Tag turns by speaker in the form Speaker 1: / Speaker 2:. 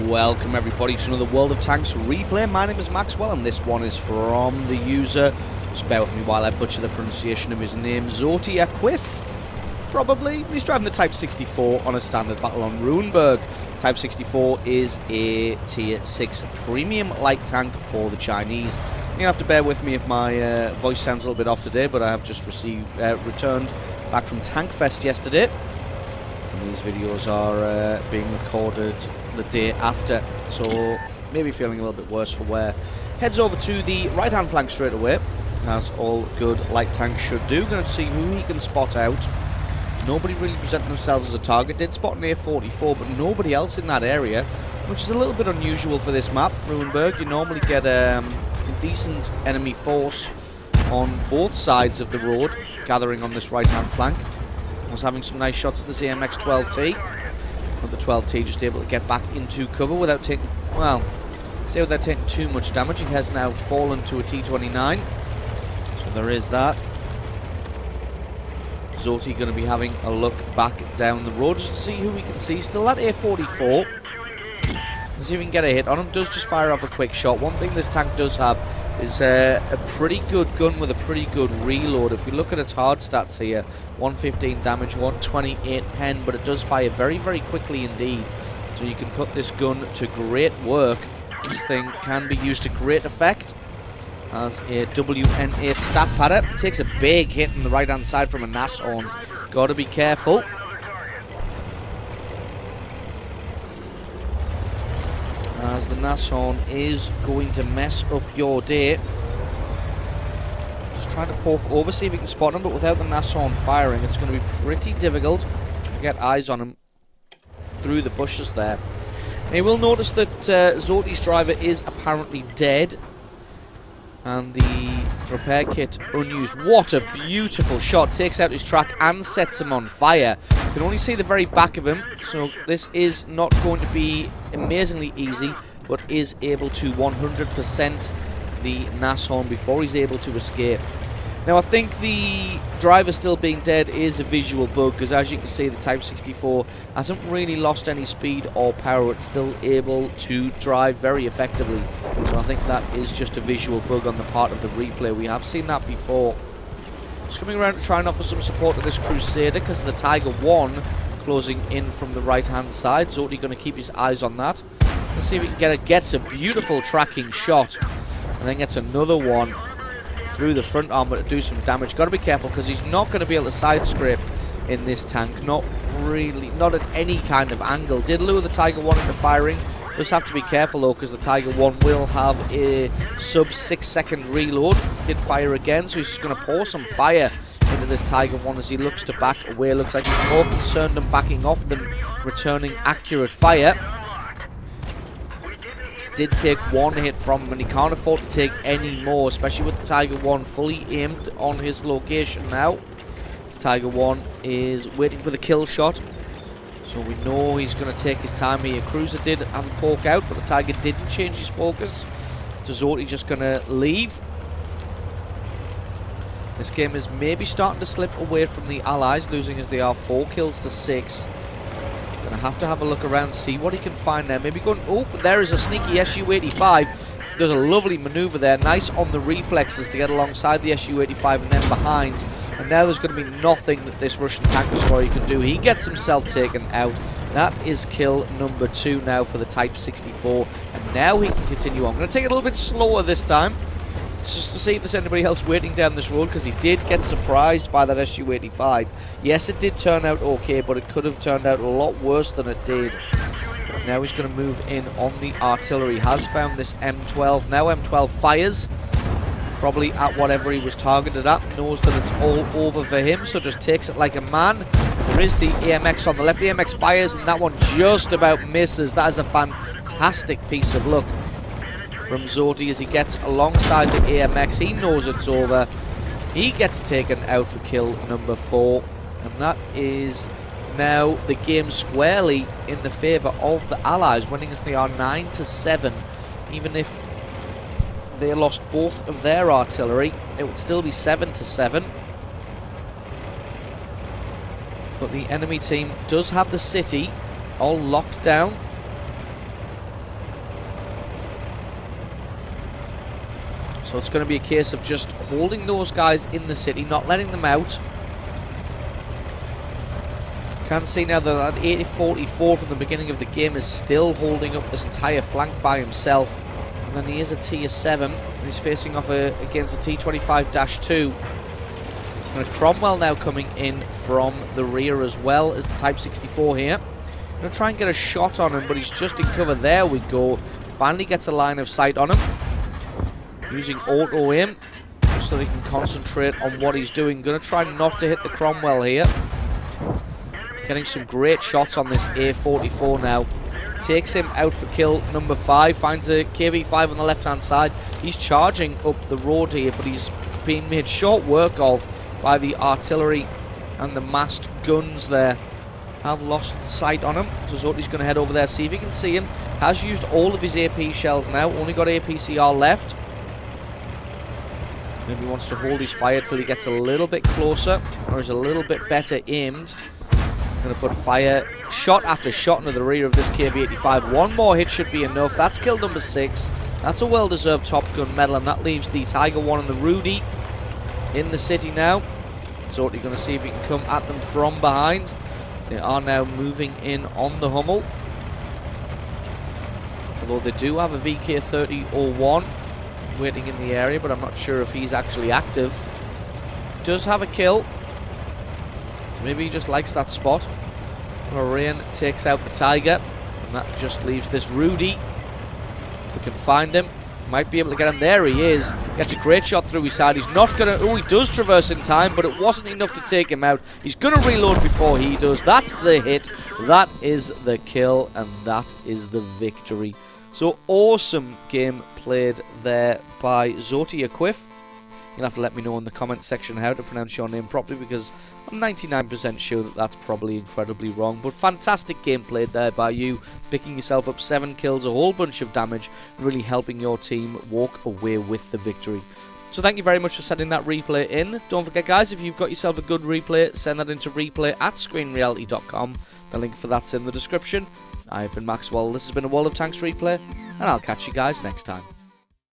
Speaker 1: Welcome everybody to another World of Tanks replay. My name is Maxwell and this one is from the user. Just bear with me while I butcher the pronunciation of his name. Quiff, probably. He's driving the Type 64 on a standard battle on Ruinberg. Type 64 is a tier 6 premium light tank for the Chinese. You have to bear with me if my voice sounds a little bit off today, but I have just returned back from Tank Fest yesterday. And these videos are being recorded the day after, so maybe feeling a little bit worse for wear. Heads over to the right hand flank straight away, as all good light tanks should do. Going to see who he can spot out. Nobody really presenting themselves as a target. Did spot an A44, but nobody else in that area, which is a little bit unusual for this map, Ruinberg. You normally get a decent enemy force on both sides of the road gathering on this right hand flank. I was having some nice shots at this AMX 12T, but the 12T just able to get back into cover without taking, well, say without taking too much damage. He has now fallen to a T29, so there is that. Zoti going to be having a look back down the road just to see who we can see. Still that A44. Let's see if we can get a hit on him. Does just fire off a quick shot. One thing this tank does have is a pretty good gun with a pretty good reload. If you look at its hard stats here, 115 damage, 128 pen, but it does fire very, very quickly indeed. So you can put this gun to great work. This thing can be used to great effect as a WN8 stat padder. Takes a big hit on the right hand side from a NAS horn. Gotta be careful. As the NAS horn is going to mess up your day. Just trying to poke over, see if you can spot him, but without the NAS horn firing, it's going to be pretty difficult to get eyes on him through the bushes there. Now you will notice that Zoti's driver is apparently dead, and the repair kit unused. What a beautiful shot. Takes out his track and sets him on fire. You can only see the very back of him, so this is not going to be amazingly easy, but is able to 100% the NAS horn before he's able to escape. Now I think the driver still being dead is a visual bug, because as you can see the Type 64 hasn't really lost any speed or power. It's still able to drive very effectively. So I think that is just a visual bug on the part of the replay. We have seen that before. Just coming around to try and offer some support to this Crusader, because there's a Tiger 1 closing in from the right hand side. Zoti going to keep his eyes on that. Let's see if he can gets a beautiful tracking shot, and then gets another one through the front armor to do some damage. Got to be careful, because he's not going to be able to side scrape in this tank. Not really, not at any kind of angle. Did lure the Tiger 1 into firing. Just have to be careful though, because the Tiger 1 will have a sub 6-second reload. Did fire again, so he's just going to pour some fire into this Tiger 1 as he looks to back away. Looks like he's more concerned in backing off than returning accurate fire. Did take one hit from him, and he can't afford to take any more, especially with the Tiger 1 fully aimed on his location now. This Tiger 1 is waiting for the kill shot, so we know he's going to take his time here. Cruiser did have a poke out, but the Tiger didn't change his focus. So Zoti just going to leave. This game is maybe starting to slip away from the Allies, losing as they are 4 kills to 6. Gonna have to have a look around, see what he can find there. Maybe going, oh, there is a sneaky Su-85. Does a lovely maneuver there. Nice on the reflexes to get alongside the Su-85 and then behind. And now there's going to be nothing that this Russian tank destroyer can do. He gets himself taken out. That is kill number 2 now for the Type 64. And now he can continue on. I'm going to take it a little bit slower this time, just to see if there's anybody else waiting down this road, because he did get surprised by that Su-85. Yes, it did turn out okay, but it could have turned out a lot worse than it did. Now he's going to move in on the artillery. Has found this M12. Now M12 fires, probably at whatever he was targeted at. Knows that it's all over for him, so just takes it like a man. There is the AMX on the left. AMX fires, and that one just about misses. That is a fantastic piece of luck from Zoti as he gets alongside the AMX. He knows it's over. He gets taken out for kill number 4, and that is now the game squarely in the favour of the Allies, winning as they are 9-7. Even if they lost both of their artillery, it would still be 7-7. But the enemy team does have the city all locked down. So it's going to be a case of just holding those guys in the city, not letting them out. Can see now that 80-44 from the beginning of the game is still holding up this entire flank by himself. And then he is a tier 7. And he's facing off against a T25-2. And Cromwell now coming in from the rear as well as the Type 64 here. Going to try and get a shot on him, but he's just in cover. There we go. Finally gets a line of sight on him. Using auto aim just so he can concentrate on what he's doing. Going to try not to hit the Cromwell here. Getting some great shots on this A44 now. Takes him out for kill number 5. Finds a KV5 on the left-hand side. He's charging up the road here, but he's being made short work of by the artillery and the massed guns there. Have lost sight on him. So Zoti's going to head over there, see if he can see him. Has used all of his AP shells now. Only got APCR left. Maybe he wants to hold his fire till he gets a little bit closer, or is a little bit better aimed. Going to put fire shot after shot into the rear of this KV-85. One more hit should be enough. That's kill number 6. That's a well-deserved Top Gun medal, and that leaves the Tiger 1 and the Rudy in the city now. So you're going to see if he can come at them from behind. They are now moving in on the Hummel. Although they do have a VK-30-01 waiting in the area, but I'm not sure if he's actually active. Does have a kill. So maybe he just likes that spot. Moraine takes out the Tiger, and that just leaves this Rudy. We can find him. Might be able to get him. There he is. Gets a great shot through his side. He's not going to... Oh, he does traverse in time, but it wasn't enough to take him out. He's going to reload before he does. That's the hit. That is the kill, and that is the victory. So awesome game played there by Zotia Quiff. You'll have to let me know in the comment section how to pronounce your name properly, because I'm 99% sure that that's probably incredibly wrong. But fantastic game played there by you, picking yourself up 7 kills, a whole bunch of damage, really helping your team walk away with the victory. So thank you very much for sending that replay in. Don't forget, guys, if you've got yourself a good replay, send that into replay@screenreality.com. The link for that's in the description. I've been Maxwell, this has been a World of Tanks replay, and I'll catch you guys next time.